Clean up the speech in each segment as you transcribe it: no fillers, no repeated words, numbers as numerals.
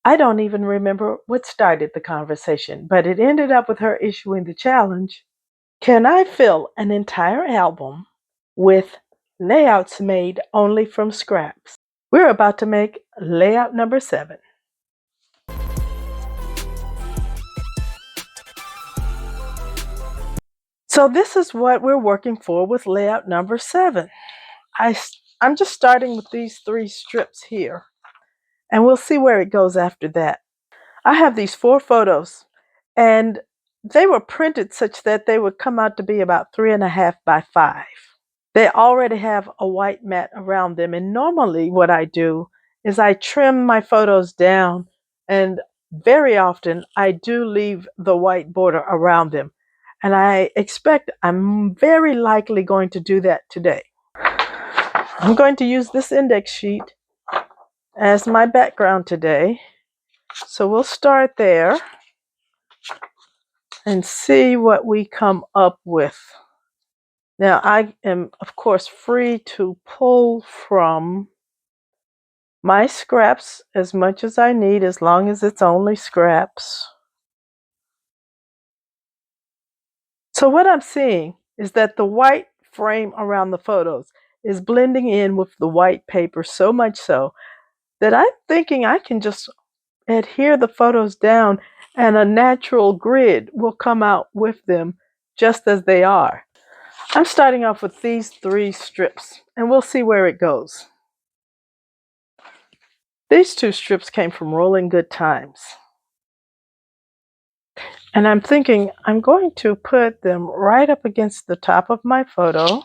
I don't even remember what started the conversation, but it ended up with her issuing the challenge. Can I fill an entire album with layouts made only from scraps? We're about to make layout number 7. So this is what we're working for with layout number 7. I'm just starting with these 3 strips here, and we'll see where it goes after that. I have these 4 photos, and they were printed such that they would come out to be about 3.5 by 5. They already have a white mat around them, and normally what I do is I trim my photos down, and very often I do leave the white border around them. And I expect I'm very likely going to do that today. I'm going to use this index sheet as my background today. So we'll start there and see what we come up with. Now I am, of course, free to pull from my scraps as much as I need, as long as it's only scraps. So what I'm seeing is that the white frame around the photos is blending in with the white paper, so much so that I'm thinking I can just adhere the photos down and a natural grid will come out with them just as they are. I'm starting off with these 3 strips, and we'll see where it goes. These 2 strips came from Rolling Good Times. And I'm thinking I'm going to put them right up against the top of my photo.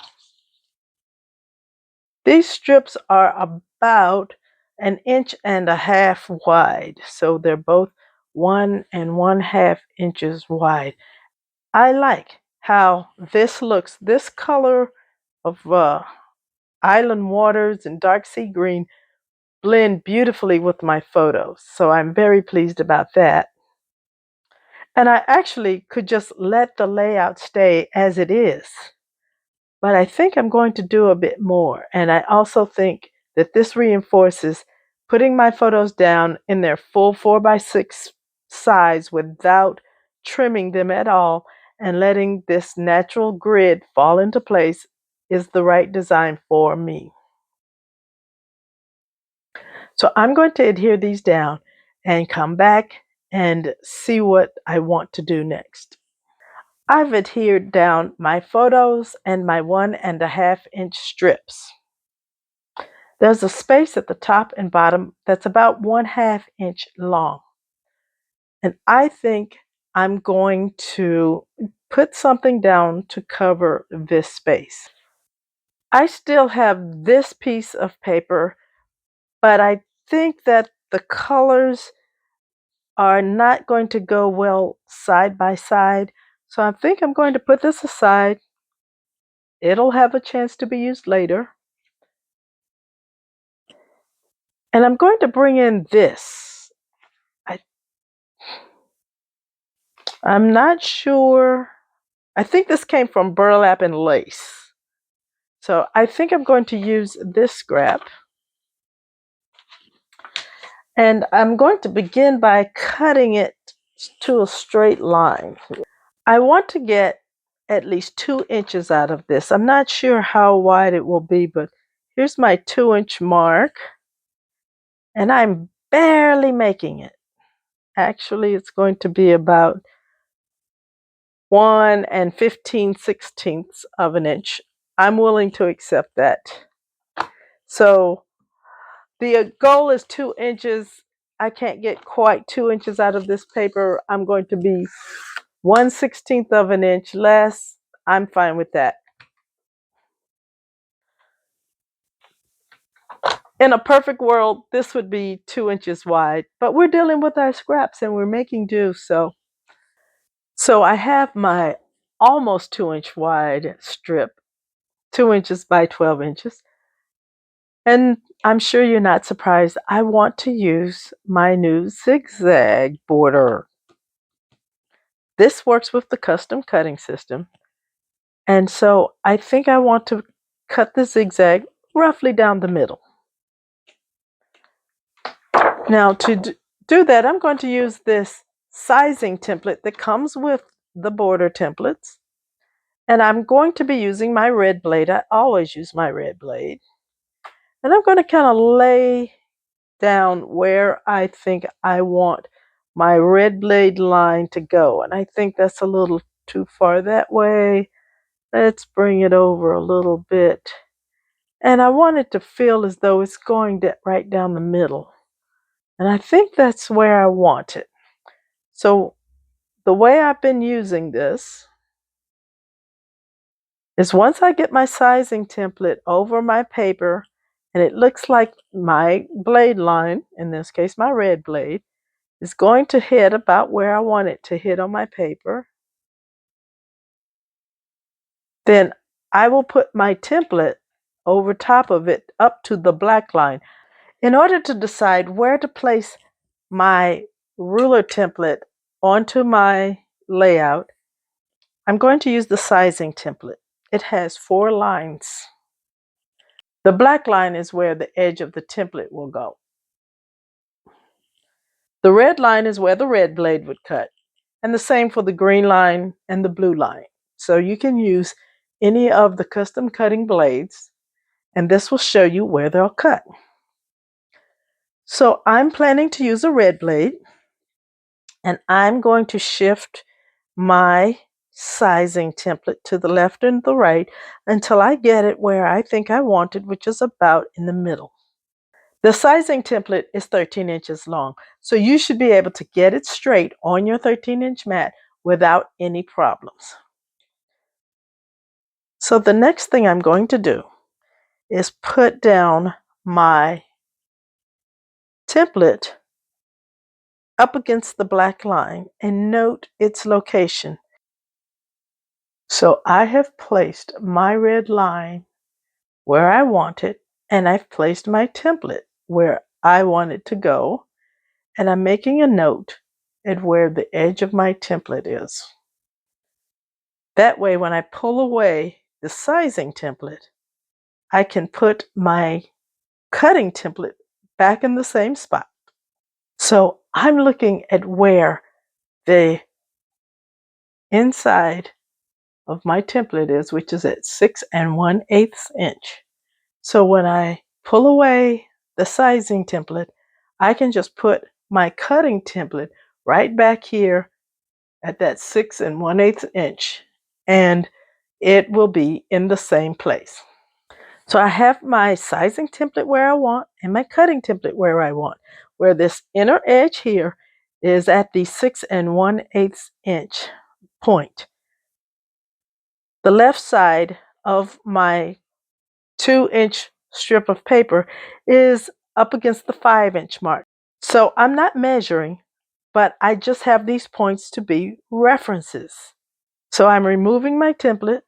These strips are about 1.5 inches wide, so they're both 1 1/2 inches wide. I like how this looks. This color of island waters and dark sea green blend beautifully with my photos, so I'm very pleased about that. And I actually could just let the layout stay as it is. But I think I'm going to do a bit more. And I also think that this reinforces putting my photos down in their full 4x6 size without trimming them at all, and letting this natural grid fall into place is the right design for me. So I'm going to adhere these down and come back and see what I want to do next. I've adhered down my photos and my 1.5 inch strips. There's a space at the top and bottom that's about 1/2 inch long. And I think I'm going to put something down to cover this space. I still have this piece of paper, but I think that the colors are not going to go well side by side. So I think I'm going to put this aside. It'll have a chance to be used later. And I'm going to bring in this. I'm not sure. I think this came from burlap and lace. So I think I'm going to use this scrap. And I'm going to begin by cutting it to a straight line. I want to get at least 2 inches out of this. I'm not sure how wide it will be, but here's my 2-inch mark. And I'm barely making it. Actually, it's going to be about 1 15/16 of an inch. I'm willing to accept that. So the goal is 2 inches. I can't get quite 2 inches out of this paper. I'm going to be 1/16 of an inch less. I'm fine with that. In a perfect world, this would be 2 inches wide, but we're dealing with our scraps and we're making do. So I have my almost 2-inch wide strip, 2 inches by 12 inches. And I'm sure you're not surprised. I want to use my new Zig Zag border. This works with the custom cutting system. And so I think I want to cut the zigzag roughly down the middle. Now do that, I'm going to use this sizing template that comes with the border templates. And I'm going to be using my red blade. I always use my red blade. And I'm going to kind of lay down where I think I want my red blade line to go. And I think that's a little too far that way. Let's bring it over a little bit. And I want it to feel as though it's going right down the middle. And I think that's where I want it. So the way I've been using this is once I get my sizing template over my paper and it looks like my blade line, in this case my red blade, is going to hit about where I want it to hit on my paper, then I will put my template over top of it up to the black line. In order to decide where to place my ruler template onto my layout, I'm going to use the sizing template. It has 4 lines. The black line is where the edge of the template will go. The red line is where the red blade would cut, and the same for the green line and the blue line. So you can use any of the custom cutting blades, and this will show you where they'll cut. So I'm planning to use a red blade, and I'm going to shift my sizing template to the left and the right until I get it where I think I want it, which is about in the middle. The sizing template is 13 inches long, so you should be able to get it straight on your 13-inch mat without any problems. So the next thing I'm going to do is put down my template up against the black line and note its location. So I have placed my red line where I want it, and I've placed my template where I want it to go, and I'm making a note at where the edge of my template is. That way, when I pull away the sizing template, I can put my cutting template back in the same spot. So I'm looking at where the inside of my template is, which is at 6 1/8 inch. So when I pull away the sizing template, I can just put my cutting template right back here at that 6 1/8 inch, and it will be in the same place. So I have my sizing template where I want and my cutting template where I want, where this inner edge here is at the 6 1/8 inch point. The left side of my 2-inch strip of paper is up against the 5-inch mark. So I'm not measuring, but I just have these points to be references. So I'm removing my template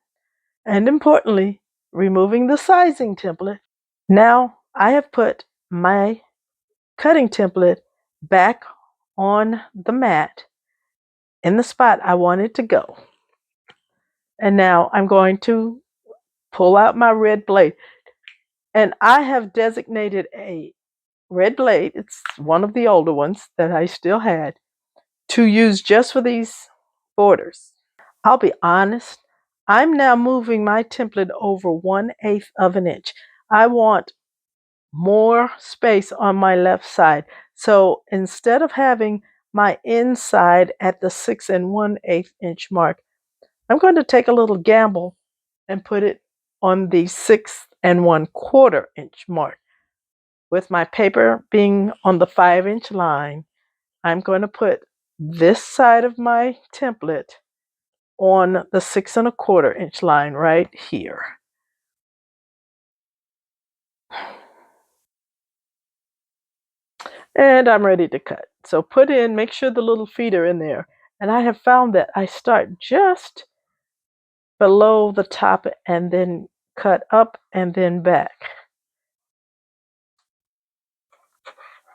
and, importantly, removing the sizing template. Now I have put my cutting template back on the mat in the spot I want it to go. And now I'm going to pull out my red blade. And I have designated a red blade, it's one of the older ones that I still had, to use just for these borders. I'll be honest, I'm now moving my template over 1/8 of an inch. I want more space on my left side. So instead of having my inside at the 6 1/8 inch mark, I'm going to take a little gamble and put it on the 6 1/4 inch mark. With my paper being on the 5-inch line, I'm going to put this side of my template on the 6 1/4 inch line right here. And I'm ready to cut. So make sure the little feet are in there. And I have found that I start just below the top and then cut up and then back.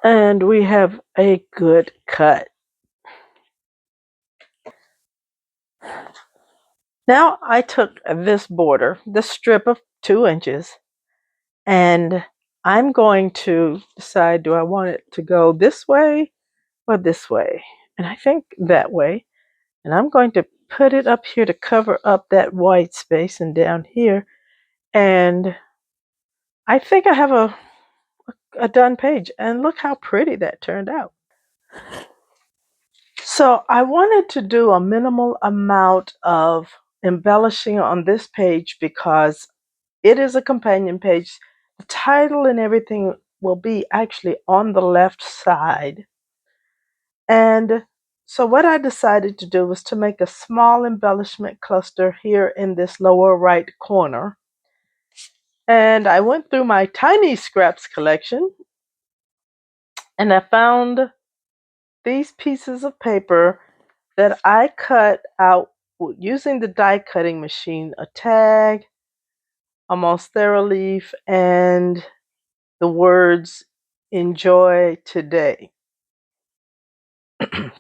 And we have a good cut. Now I took this border, this strip of 2 inches, and I'm going to decide, do I want it to go this way or this way. And I think that way. And I'm going to put it up here to cover up that white space and down here. And I think I have a done page. And look how pretty that turned out. So I wanted to do a minimal amount of embellishing on this page because it is a companion page. The title and everything will be actually on the left side. And so what I decided to do was to make a small embellishment cluster here in this lower right corner. And I went through my tiny scraps collection and I found these pieces of paper that I cut out using the die cutting machine, a tag, a monstera leaf, and the words enjoy today. So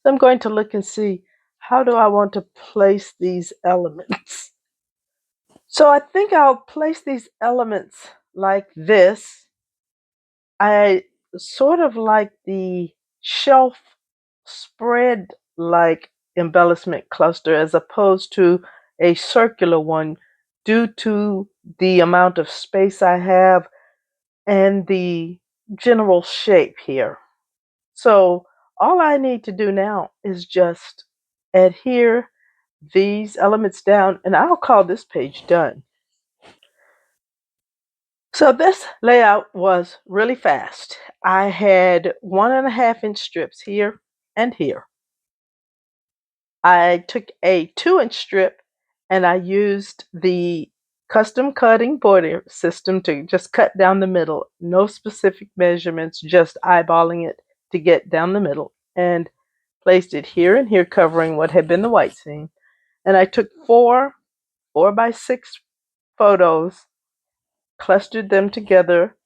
I'm going to look and see, how do I want to place these elements? So I think I'll place these elements like this. I sort of like the shelf spread like embellishment cluster as opposed to a circular one due to the amount of space I have and the general shape here. So all I need to do now is just adhere these elements down, and I'll call this page done. So this layout was really fast. I had 1.5 inch strips here and here. I took a 2 inch strip and I used the custom cutting border system to just cut down the middle. No specific measurements, just eyeballing it to get down the middle, and placed it here and here, covering what had been the white seam. And I took 4x6 photos, clustered them together.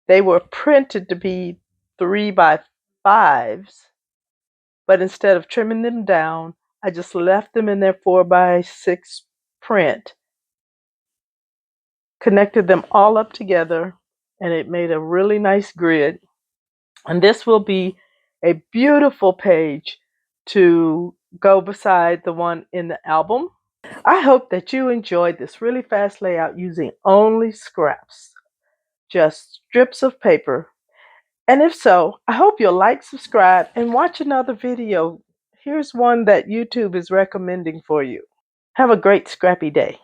They were printed to be 3x5s, but instead of trimming them down, I just left them in their 4x6 print, connected them all up together, and it made a really nice grid. And this will be a beautiful page to go beside the one in the album. I hope that you enjoyed this really fast layout using only scraps, just strips of paper. And if so, I hope you'll like, subscribe, and watch another video. Here's one that YouTube is recommending for you. Have a great scrappy day.